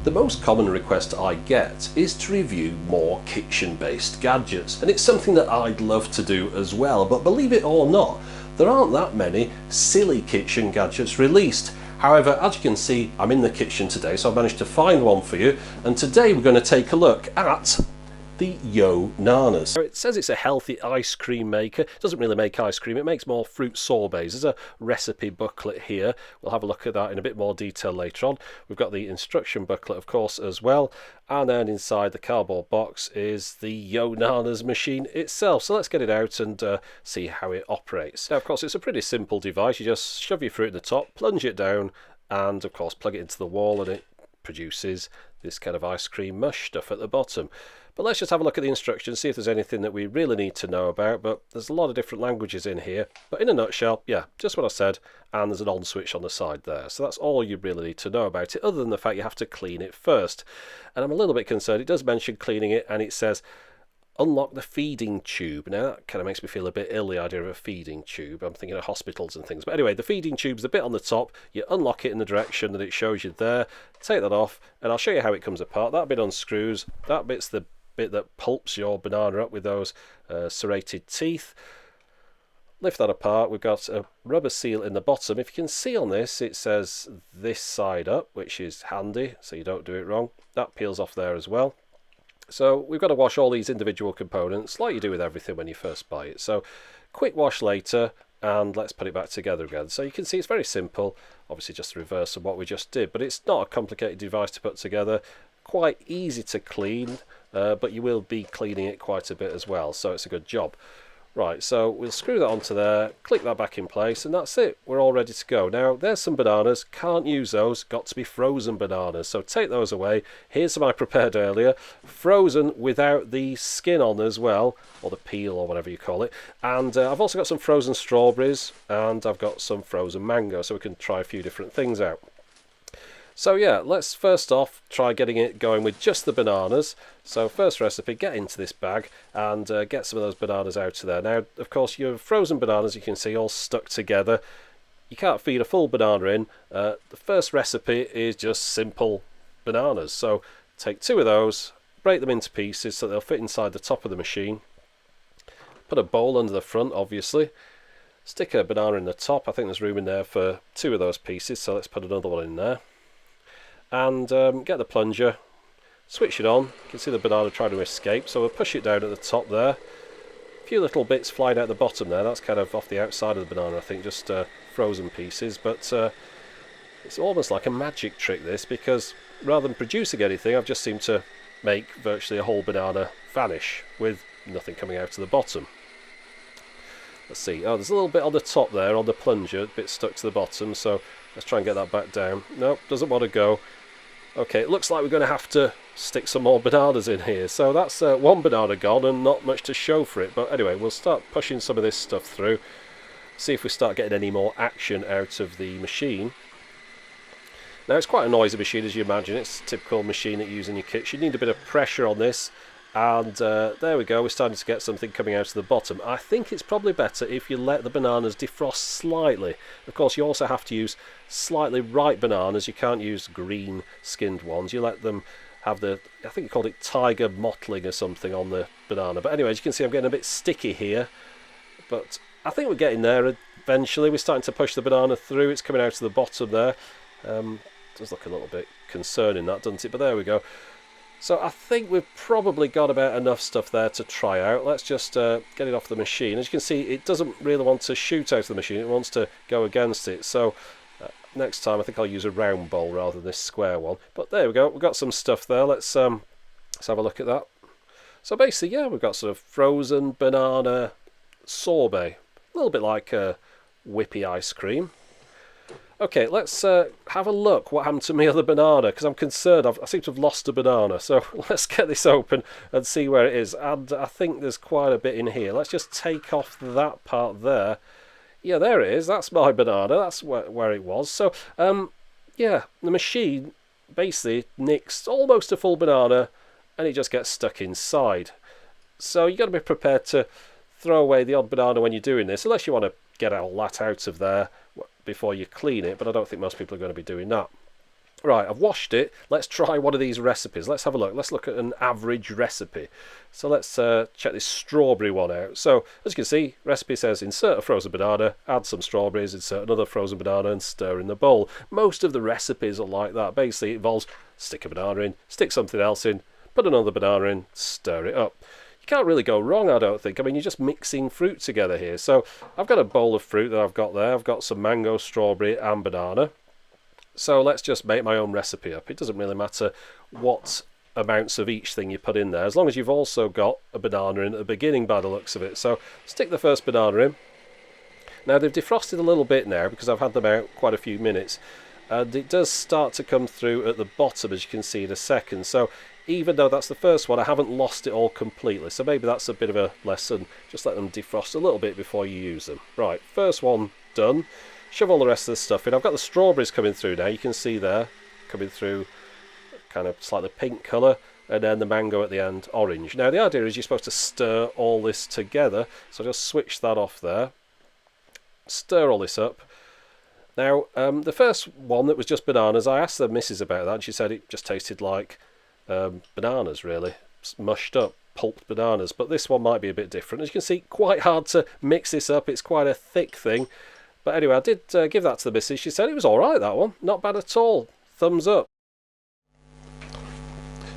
The most common request I get is to review more kitchen-based gadgets, and it's something that I'd love to do as well, but believe it or not, there aren't that many silly kitchen gadgets released. However, as you can see, I'm in the kitchen today, so I've managed to find one for you, and today we're going to take a look at the YoNanas. It says it's a healthy ice cream maker. It doesn't really make ice cream, it makes more fruit sorbets. There's a recipe booklet here. We'll have a look at that in a bit more detail later on. We've got the instruction booklet, of course, as well. And then inside the cardboard box is the YoNanas machine itself. So let's get it out and see how it operates. Now, of course, it's a pretty simple device. You just shove your fruit in the top, plunge it down, and of course plug it into the wall, and it produces this kind of ice cream mush stuff at the bottom. But let's just have a look at the instructions, see if there's anything that we really need to know about. But there's a lot of different languages in here. But in a nutshell, yeah, just what I said. And there's an on switch on the side there. So that's all you really need to know about it, other than the fact you have to clean it first. And I'm a little bit concerned. It does mention cleaning it, and it says unlock the feeding tube. Now that kind of makes me feel a bit ill, the idea of a feeding tube. I'm thinking of hospitals and things. But anyway, the feeding tube's the bit on the top. You unlock it in the direction that it shows you there. Take that off, and I'll show you how it comes apart. That bit unscrews. That bit's the bit that pulps your banana up with those serrated teeth. Lift that apart. We've got a rubber seal in the bottom. If you can see on this, it says this side up, which is handy so you don't do it wrong. That peels off there as well. So we've got to wash all these individual components like you do with everything when you first buy it. So quick wash later, and let's put it back together again. So you can see it's very simple, obviously just the reverse of what we just did, but it's not a complicated device to put together. Quite easy to clean, but you will be cleaning it quite a bit as well, so it's a good job. Right, so we'll screw that onto there, click that back in place, and that's it. We're all ready to go. Now, there's some bananas. Can't use those. Got to be frozen bananas, so take those away. Here's some I prepared earlier. Frozen without the skin on as well, or the peel, or whatever you call it. And I've also got some frozen strawberries, and I've got some frozen mango, so we can try a few different things out. So yeah, let's first off try getting it going with just the bananas. So first recipe, get into this bag and get some of those bananas out of there. Now, of course, your frozen bananas, you can see, all stuck together. You can't feed a full banana in. The first recipe is just simple bananas. So take two of those, break them into pieces so they'll fit inside the top of the machine. Put a bowl under the front, obviously. Stick a banana in the top. I think there's room in there for two of those pieces, so let's put another one in there. And get the plunger, switch it on. You can see the banana trying to escape, so we'll push it down at the top there. A few little bits flying out the bottom there. That's kind of off the outside of the banana, I think, just frozen pieces. But it's almost like a magic trick, this, because rather than producing anything, I've just seemed to make virtually a whole banana vanish with nothing coming out of the bottom. Let's see. Oh, there's a little bit on the top there on the plunger, a bit stuck to the bottom, so let's try and get that back down. Nope, doesn't want to go. Okay, it looks like we're going to have to stick some more bananas in here. So that's one banana gone and not much to show for it. But anyway, we'll start pushing some of this stuff through. See if we start getting any more action out of the machine. Now, it's quite a noisy machine, as you imagine. It's a typical machine that you use in your kitchen. You need a bit of pressure on this. And there we go, we're starting to get something coming out of the bottom. I think it's probably better if you let the bananas defrost slightly. Of course, you also have to use slightly ripe bananas. You can't use green skinned ones. You let them have the, I think you called it tiger mottling or something on the banana. But anyway, as you can see, I'm getting a bit sticky here. But I think we're getting there eventually. We're starting to push the banana through. It's coming out of the bottom there. Does look a little bit concerning, that, doesn't it? But there we go. So I think we've probably got about enough stuff there to try out. Let's just get it off the machine. As you can see, it doesn't really want to shoot out of the machine. It wants to go against it. So next time I think I'll use a round bowl rather than this square one. But there we go. We've got some stuff there. Let's have a look at that. So basically, yeah, we've got sort of frozen banana sorbet. A little bit like whippy ice cream. Okay, let's have a look what happened to my other banana, because I'm concerned. I seem to have lost a banana. So let's get this open and see where it is. And I think there's quite a bit in here. Let's just take off that part there. Yeah, there it is. That's my banana. That's where it was. So, yeah, the machine basically nicks almost a full banana and it just gets stuck inside. So you've got to be prepared to throw away the odd banana when you're doing this, unless you want to get all that out of there before you clean it, but I don't think most people are going to be doing that. Right, I've washed it. Let's try one of these recipes. Let's have a look. Let's look at an average recipe. So let's check this strawberry one out. So as you can see, recipe says insert a frozen banana, add some strawberries, insert another frozen banana and stir in the bowl. Most of the recipes are like that. Basically it involves stick a banana in, stick something else in, put another banana in, stir it up. You can't really go wrong, I don't think. I mean, you're just mixing fruit together here. So I've got a bowl of fruit that I've got there. I've got some mango, strawberry and banana. So let's just make my own recipe up. It doesn't really matter what amounts of each thing you put in there, as long as you've also got a banana in at the beginning by the looks of it. So stick the first banana in. Now they've defrosted a little bit now because I've had them out quite a few minutes. And it does start to come through at the bottom, as you can see in a second. So even though that's the first one, I haven't lost it all completely. So maybe that's a bit of a lesson. Just let them defrost a little bit before you use them. Right, first one done. Shove all the rest of the stuff in. I've got the strawberries coming through now. You can see there, coming through kind of slightly pink colour, and then the mango at the end, orange. Now the idea is you're supposed to stir all this together, so just switch that off there. Stir all this up. Now the first one that was just bananas, I asked the missus about that, and she said it just tasted like bananas really, mushed up, pulped bananas. But this one might be a bit different. As you can see, quite hard to mix this up. It's quite a thick thing. But anyway, I did give that to the missus. She said it was alright, that one. Not bad at all. Thumbs up.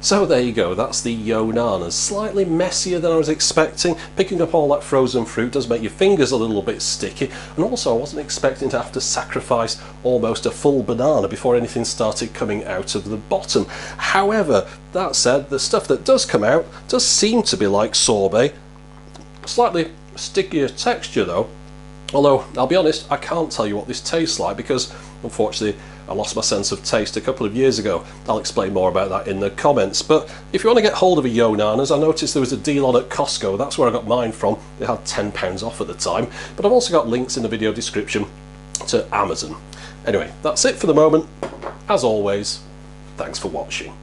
So there you go, that's the YoNanas. Slightly messier than I was expecting. Picking up all that frozen fruit does make your fingers a little bit sticky. And also I wasn't expecting to have to sacrifice almost a full banana before anything started coming out of the bottom. However, that said, the stuff that does come out does seem to be like sorbet. Slightly stickier texture though. Although, I'll be honest, I can't tell you what this tastes like because, unfortunately, I lost my sense of taste a couple of years ago. I'll explain more about that in the comments. But if you want to get hold of a YoNanas, I noticed there was a deal on at Costco. That's where I got mine from. It had £10 off at the time. But I've also got links in the video description to Amazon. Anyway, that's it for the moment. As always, thanks for watching.